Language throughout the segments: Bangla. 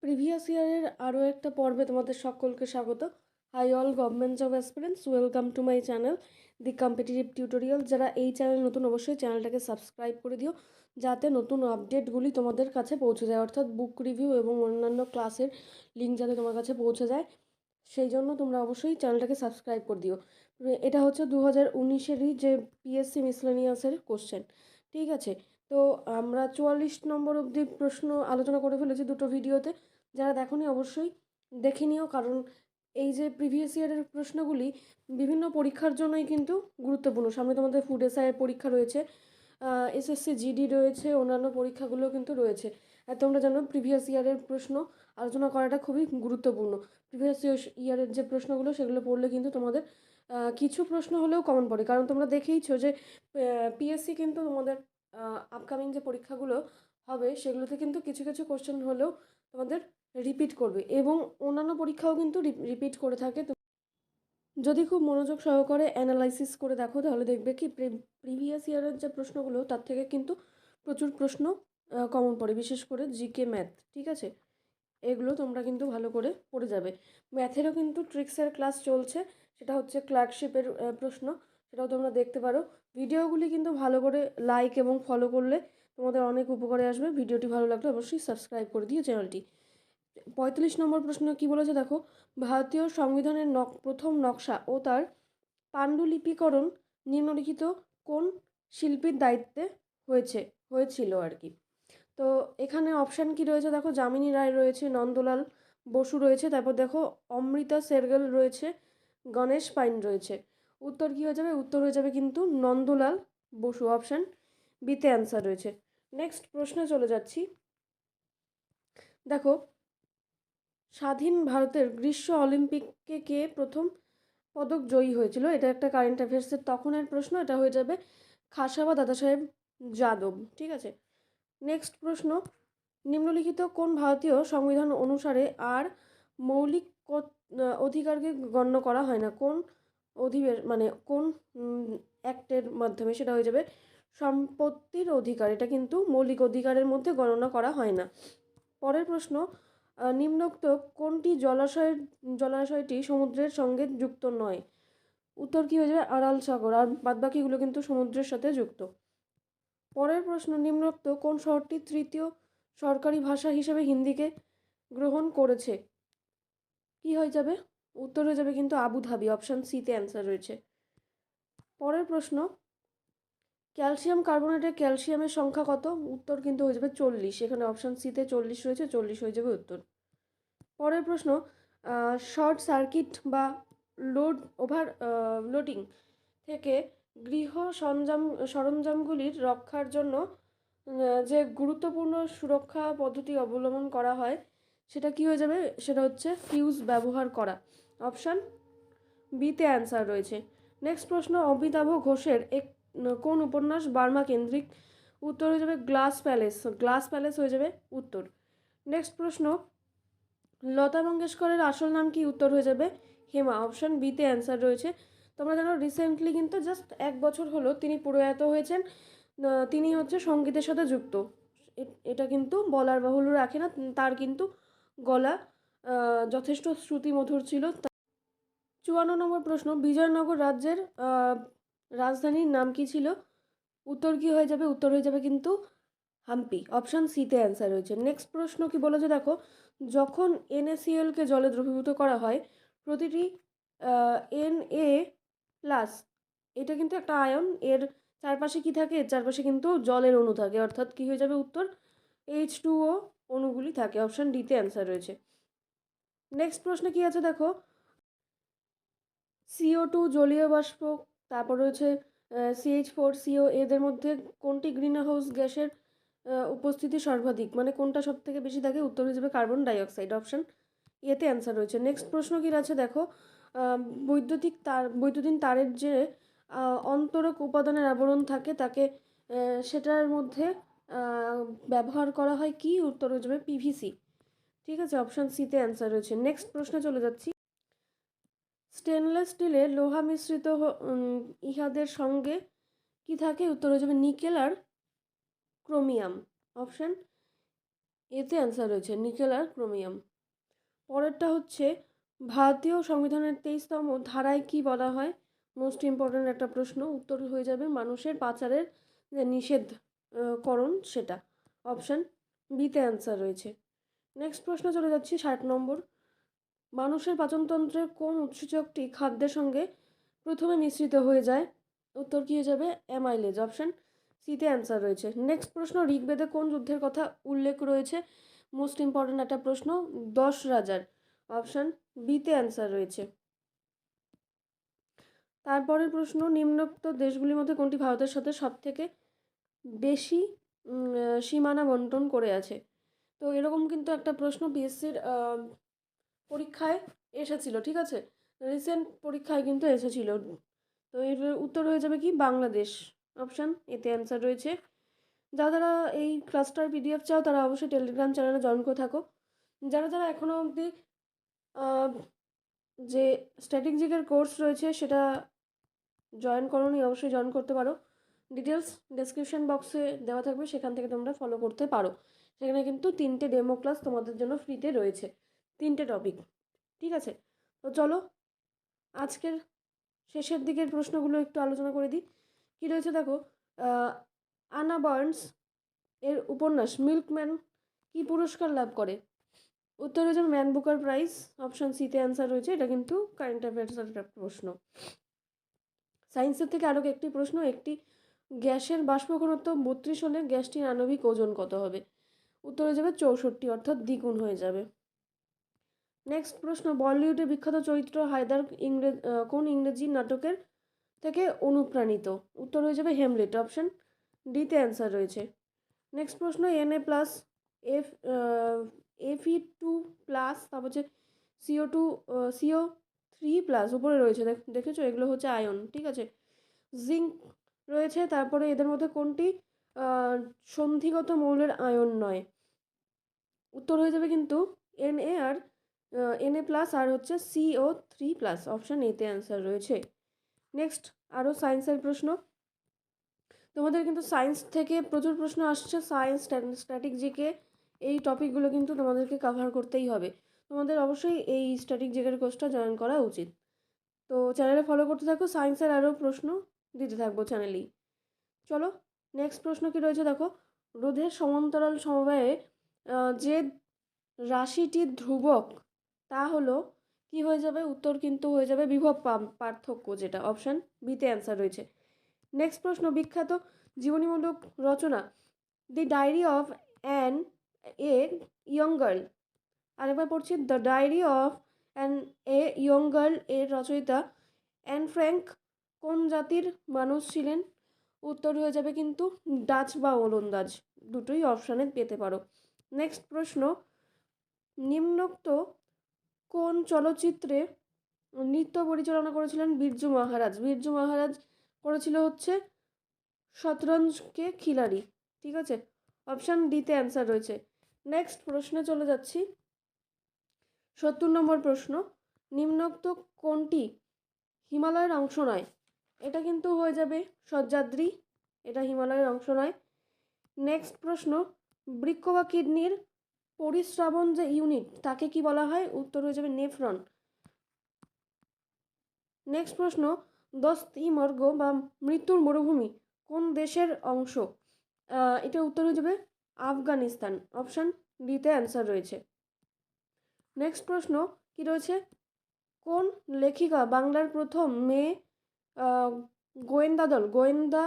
প্রিভিয়াস ইয়ারের আরও একটা পর্বে তোমাদের সকলকে স্বাগত। High all government job aspirants, welcome to my channel the competitive tutorial. যারা এই চ্যানেল নতুন, অবশ্যই চ্যানেলটাকে সাবস্ক্রাইব করে দিও, যাতে নতুন আপডেটগুলি তোমাদের কাছে পৌঁছে যায়, অর্থাৎ বুক রিভিউ এবং অন্যান্য ক্লাসের লিঙ্ক যাতে তোমার কাছে পৌঁছে যায়, সেই জন্য তোমরা অবশ্যই চ্যানেলটাকে সাবস্ক্রাইব করে দিও। এটা হচ্ছে 2019-এরই যে পিএসসি মিসলেনিয়াসের কোশ্চেন, ঠিক আছে? তো আমরা 44 নম্বর অবধি প্রশ্ন আলোচনা করে ফেলেছি দুটো ভিডিওতে। যারা দেখোনি অবশ্যই দেখে নিও, কারণ এই যে প্রিভিয়াস ইয়ারের প্রশ্নগুলি বিভিন্ন পরীক্ষার জন্যই কিন্তু গুরুত্বপূর্ণ। সামনে তোমাদের ফুড এসআইয়ের পরীক্ষা রয়েছে, এসএসসি জিডি রয়েছে, অন্যান্য পরীক্ষাগুলো কিন্তু রয়েছে। আর তোমরা জানো প্রিভিয়াস ইয়ারের প্রশ্ন আলোচনা করাটা খুবই গুরুত্বপূর্ণ। প্রিভিয়াস ইয়ারের যে প্রশ্নগুলো সেগুলো পড়লে কিন্তু তোমাদের কিছু প্রশ্ন হলেও কমন পড়ে, কারণ তোমরা দেখেইছো যে পিএসসি কিন্তু তোমাদের আপকামিং যে পরীক্ষাগুলো হবে সেগুলোতে কিন্তু কিছু কিছু কোশ্চেন হলেও তোমাদের রিপিট করবে, এবং অন্যান্য পরীক্ষাও কিন্তু রিপিট করে থাকে। যদি খুব মনোযোগ সহকারে অ্যানালাইসিস করে দেখো, তাহলে দেখবে কি প্রিভিয়াস ইয়ারের যে প্রশ্নগুলো তার থেকে কিন্তু প্রচুর প্রশ্ন কমন পড়ে, বিশেষ করে জিকে ম্যাথ, ঠিক আছে? এগুলো তোমরা কিন্তু ভালো করে পড়ে যাবে। ম্যাথেরও কিন্তু ট্রিক্সের ক্লাস চলছে, সেটা হচ্ছে ক্লার্কশিপের প্রশ্ন, সেটাও তোমরা দেখতে পারো। ভিডিওগুলি কিন্তু ভালো করে লাইক এবং ফলো করলে তোমাদের অনেক উপকারে আসবে। ভিডিওটি ভালো লাগলে অবশ্যই সাবস্ক্রাইব করে দিও চ্যানেলটি। 45 নম্বর প্রশ্ন কি বলেছে দেখো, ভারতীয় সংবিধানের প্রথম নকশা ও তার পাণ্ডুলিপিকরণ নিম্নলিখিত কোন শিল্পীর দায়িত্বে হয়েছিল আর কি। তো এখানে অপশান কি রয়েছে দেখো, যামিনী রায় রয়েছে, নন্দলাল বসু রয়েছে, তারপর দেখো অমৃতা সেরগেল রয়েছে, গণেশ পাইন রয়েছে। উত্তর কি হয়ে যাবে? উত্তর হয়ে যাবে কিন্তু নন্দলাল বসু, অপশান বিতে অ্যান্সার রয়েছে। নেক্সট প্রশ্নে চলে যাচ্ছি। দেখো, স্বাধীন ভারতের গ্রীষ্ম অলিম্পিকে কে প্রথম পদক জয়ী হয়েছিল? এটা একটা কারেন্ট অ্যাফেয়ার্সের তখনের প্রশ্ন, এটা হয়ে যাবে খাসাবা দাদা সাহেব যাদব, ঠিক আছে? নেক্সট প্রশ্ন, নিম্নলিখিত কোন ভারতীয় সংবিধান অনুসারে আর মৌলিক অধিকারকে গণ্য করা হয় না? কোন মানে কোন অ্যাক্টের মাধ্যমে? সেটা হয়ে যাবে সম্পত্তির অধিকার, এটা কিন্তু মৌলিক অধিকারের মধ্যে গণনা করা হয় না। পরের প্রশ্ন, নিম্নোক্ত কোনটি জলাশয়টি সমুদ্রের সঙ্গে যুক্ত নয়? উত্তর কি হয়ে যাবে? আরাল সাগর, আর বাদবাকিগুলো কিন্তু সমুদ্রের সাথে যুক্ত। পরের প্রশ্ন, নিম্নোক্ত কোন শহরটি তৃতীয় সরকারি ভাষা হিসেবে হিন্দিকে গ্রহণ করেছে? কি হয়ে যাবে? উত্তর হয়ে যাবে কিন্তু আবুধাবি, অপশান সিতে অ্যান্সার রয়েছে। পরের প্রশ্ন, ক্যালসিয়াম কার্বনেটে ক্যালসিয়ামের সংখ্যা কত? উত্তর কিন্তু হয়ে যাবে 40, এখানে অপশান সিতে 40 রয়েছে, 40 হয়ে যাবে উত্তর। পরের প্রশ্ন, শর্ট সার্কিট বা লোডিং থেকে গৃহ সরঞ্জামগুলির রক্ষার জন্য যে গুরুত্বপূর্ণ সুরক্ষা পদ্ধতি অবলম্বন করা হয় সেটা কি হয়ে যাবে? সেটা হচ্ছে ফিউজ ব্যবহার করা, অপশান বিতে অ্যান্সার রয়েছে। নেক্সট প্রশ্ন, অমিতাভ ঘোষের কোন উপন্যাস বার্মা কেন্দ্রিক? উত্তর হয়ে যাবে গ্লাস প্যালেস, গ্লাস প্যালেস হয়ে যাবে উত্তর। নেক্সট প্রশ্ন, লতা মঙ্গেশকরের আসল নাম কি? উত্তর হয়ে যাবে হেমা, অপশান বিতে অ্যান্সার রয়েছে। তোমরা জানো রিসেন্টলি কিন্তু জাস্ট 1 বছর হলো তিনি প্রয়াত হয়েছেন। তিনি হচ্ছে সঙ্গীতের সাথে যুক্ত, এটা কিন্তু বলার বাহুল্য রাখে না, তার কিন্তু গলা যথেষ্ট শ্রুতিমধুর ছিল। 54 নম্বর প্রশ্ন, বিজয়নগর রাজ্যের রাজধানীর নাম কি ছিল? উত্তর কি হয়ে যাবে? উত্তর হয়ে যাবে কিন্তু হাম্পি, অপশান সিতে অ্যান্সার রয়েছে। নেক্সট প্রশ্ন কি বলেছে দেখো, যখন NaClকে জলে দ্রবীভূত করা হয় প্রতিটি Na প্লাস, এটা কিন্তু একটা আয়ন, এর চারপাশে কি থাকে? এর চারপাশে কিন্তু জলের অণু থাকে, অর্থাৎ কি হয়ে যাবে উত্তর? H2O অণুগুলি থাকে, অপশান ডিতে অ্যান্সার রয়েছে। নেক্সট প্রশ্ন কি আছে দেখো, CO2 জলীয় বাষ্প, তারপর রয়েছে CH4CO, এদের মধ্যে কোনটি গ্রিন হাউস গ্যাসের উপস্থিতি সর্বাধিক? মানে কোনটা সব থেকে বেশি থাকে? উত্তর হয়ে যাবে কার্বন ডাইঅক্সাইড, অপশান এতে অ্যান্সার রয়েছে। নেক্সট প্রশ্ন কী আছে দেখো, বৈদ্যুতিন তারের যে অন্তরক উপাদানের আবরণ থাকে তাকে সেটার মধ্যে ব্যবহার করা হয় কি? উত্তর হয়ে যাবে PVC, ঠিক আছে, অপশান সিতে অ্যান্সার রয়েছে। নেক্সট প্রশ্নে চলে যাচ্ছি। স্টেনলেস স্টিলের লোহা মিশ্রিত ইহাদের সঙ্গে কি থাকে? উত্তর হয়ে যাবে নিকেল আর ক্রোমিয়াম, অপশান এতে অ্যান্সার রয়েছে নিকেল আর ক্রোমিয়াম। পরেরটা হচ্ছে ভারতীয় সংবিধানের 23তম ধারায় কি বলা হয়? মোস্ট ইম্পর্ট্যান্ট একটা প্রশ্ন। উত্তর হয়ে যাবে মানুষের পাচারের যে নিষেধ করণ সেটা। অপশান বিতে অ্যান্সার রয়েছে। নেক্সট প্রশ্ন চলে যাচ্ছি 60 নম্বর। মানুষের পাচনতন্ত্রের কোন উৎসেচকটি খাদ্যের সঙ্গে প্রথমে মিশ্রিত হয়ে যায়? উত্তর কী হয়ে যাবে? অ্যামাইলেজ। অপশান সিতে অ্যান্সার রয়েছে। নেক্সট প্রশ্ন, ঋগ্বেদে কোন যুদ্ধের কথা উল্লেখ রয়েছে? মোস্ট ইম্পর্ট্যান্ট একটা প্রশ্ন, 10 রাজার। অপশান বিতে অ্যান্সার রয়েছে। তারপরের প্রশ্ন, নিম্নোক্ত দেশগুলির মধ্যে কোনটি ভারতের সাথে সবথেকে বেশি সীমানা বন্টন করে আছে? তো এরকম কিন্তু একটা প্রশ্ন পিএসসির পরীক্ষায় এসেছিল, ঠিক আছে, রিসেন্ট পরীক্ষায় কিন্তু এসেছিল। তো এর উত্তর হয়ে যাবে কি? বাংলাদেশ। অপশান এতে অ্যান্সার রয়েছে। যারা এই ক্লাসটার পিডিএফ চাও তারা অবশ্যই টেলিগ্রাম চ্যানেলে জয়েন করে থাকো। যারা এখনও অবধি যে স্ট্র্যাটেজিকের কোর্স রয়েছে সেটা জয়েন করোনি, অবশ্যই জয়েন করতে পারো। ডিটেলস ডেসক্রিপশন বক্সে দেওয়া থাকবে, সেখান থেকে তোমরা ফলো করতে পারো। সেখানে কিন্তু 3টে ডেমো ক্লাস তোমাদের জন্য ফ্রিতে রয়েছে, 3টে টপিক, ঠিক আছে। তো চলো আজকের শেষের দিকের প্রশ্নগুলো একটু আলোচনা করে দিই। কী রয়েছে দেখো, আনা বার্নস এর উপন্যাস মিল্কম্যান কি পুরস্কার লাভ করে? উত্তর হয়েছে ম্যান বুকার প্রাইজ। অপশান সিতে অ্যান্সার রয়েছে। এটা কিন্তু কারেন্ট অ্যাফেয়ার্সের একটা প্রশ্ন। সায়েন্সের থেকে আরও একটি প্রশ্ন, একটি গ্যাসের বাষ্প ঘনত্ব 32 হলে গ্যাসটির আণবিক ওজন কত হবে? উত্তর হয়ে যাবে 64, অর্থাৎ দ্বিগুণ হয়ে যাবে। নেক্সট প্রশ্ন, বলিউডের বিখ্যাত চরিত্র হায়দার কোন ইংরেজি নাটকের থেকে অনুপ্রাণিত? উত্তর হয়ে যাবে হেমলেট। অপশান ডিতে অ্যান্সার রয়েছে। নেক্সট প্রশ্ন, Na প্লাস Fe2+, তারপর হচ্ছে CO3+, উপরে রয়েছে, দেখেছো, এগুলো হচ্ছে আয়ন, ঠিক আছে। জিঙ্ক রয়েছে। তারপরে এদের মধ্যে কোনটি সন্ধিগত মৌলের আয়ন নয়? উত্তর হয়ে যাবে কিন্তু Na+ আর হচ্ছে CO3+। অপশান এতে অ্যান্সার রয়েছে। নেক্সট আরও সায়েন্সের প্রশ্ন। তোমাদের কিন্তু সায়েন্স থেকে প্রচুর প্রশ্ন আসছে। সায়েন্স, স্ট্যাটিক জিকে, এই টপিকগুলো কিন্তু তোমাদেরকে কভার করতেই হবে। তোমাদের অবশ্যই এই স্ট্যাটিক জিকের কোর্সটা জয়েন করা উচিত। তো চ্যানেলে ফলো করতে থাকো, সায়েন্সের আরও প্রশ্ন দিতে থাকবো চ্যানেলেই। চলো নেক্সট প্রশ্ন কি রয়েছে দেখো, রোধের সমান্তরাল সমবায়ে যে রাশিটি ধ্রুবক তা হলো কি হয়ে যাবে? উত্তর কিন্তু হয়ে যাবে বিভব পার্থক্য, যেটা অপশান বিতে অ্যান্সার রয়েছে। নেক্সট প্রশ্ন, বিখ্যাত জীবনীমূলক রচনা the diary of Anne a young girl, আরেকবার পড়ছি, the diary of Anne a young girl এর রচয়িতা অ্যান ফ্র্যাঙ্ক কোন জাতির মানুষ ছিলেন? উত্তর হয়ে যাবে কিন্তু ডাচ বা ওলন্দাজ, দুটোই অপশানে পেতে পারো। নেক্সট প্রশ্ন, নিম্নোক্ত কোন চলচ্চিত্রে নৃত্য পরিচালনা করেছিলেন বিরজু মহারাজ? বিরজু মহারাজ করেছিল হচ্ছে শতরঞ্জ কে খিলাড়ি, ঠিক আছে। অপশান ডিতে অ্যান্সার রয়েছে। নেক্সট প্রশ্নে চলে যাচ্ছি, 70 নম্বর প্রশ্ন, নিম্নোক্ত কোনটি হিমালয়ের অংশ নয়? এটা কিন্তু হয়ে যাবে সহ্যাদ্রি, এটা হিমালয়ের অংশ নয়। নেক্সট প্রশ্ন, বৃক্ক বা কিডনির পরিস্রাবণ যে ইউনিট তাকে কি বলা হয়? উত্তর হয়ে যাবে নেফ্রন। নেক্সট প্রশ্ন, দস্তি মর্গ বা মৃত্যুর মরুভূমি কোন দেশের অংশ? এটা উত্তর হয়ে যাবে আফগানিস্তান। অপশান ডিতে অ্যান্সার রয়েছে। নেক্সট প্রশ্ন কি রয়েছে, কোন লেখিকা বাংলার প্রথম মেয়ে গোয়েন্দা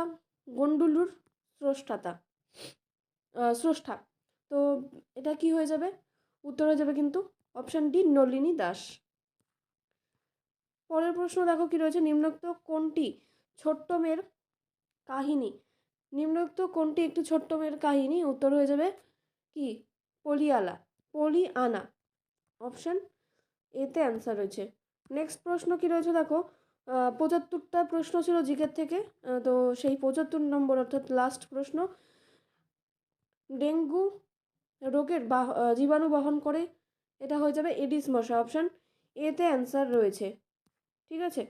গন্ডুলুর স্রষ্টা? তো এটা কি হয়ে যাবে? উত্তর হয়ে যাবে কিন্তু অপশান ডি নলিনী দাস। পরের প্রশ্ন দেখো কি রয়েছে, নিম্নোক্ত কোনটি ছোট্ট মেয়ের কাহিনী? নিম্নোক্ত কোনটি একটি ছোট্ট মেয়ের কাহিনী? উত্তর হয়ে যাবে কি? পলিয়ানা। অপশান এতে অ্যান্সার রয়েছে। নেক্সট প্রশ্ন কি রয়েছে দেখো, 75টা প্রশ্ন ছিল জিকের থেকে, তো সেই 75 নম্বর অর্থাৎ লাস্ট প্রশ্ন, ডেঙ্গু রোগের জীবাণু বহন করে, এটা হয়ে যাবে এডিস মশা। অপশান এতে অ্যান্সার রয়েছে, ঠিক আছে।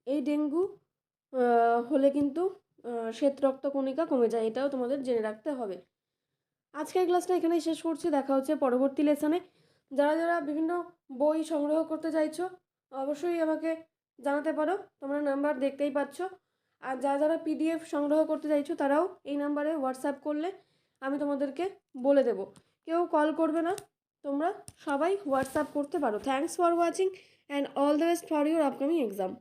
এই ডেঙ্গু হলে কিন্তু শ্বেত রক্তকণিকা কমে যায়, এটাও তোমাদের জেনে রাখতে হবে। আজকের ক্লাসটা এখানেই শেষ করছি, দেখা হচ্ছে পরবর্তী লেসনে। যারা যারা বিভিন্ন বই সংগ্রহ করতে চাইছো অবশ্যই আমাকে জানাতে পারো, তোমরা নাম্বার দেখতেই পাচ্ছ। আর যারা যারা পিডিএফ সংগ্রহ করতে চাইছো তারাও এই নাম্বারে হোয়াটসঅ্যাপ করলে আমি তোমাদেরকে বলে দেব, কেউ কল করবে না, তোমরা সবাই হোয়াটসঅ্যাপ করতে পারো। Thanks for watching and all the best for your upcoming exam.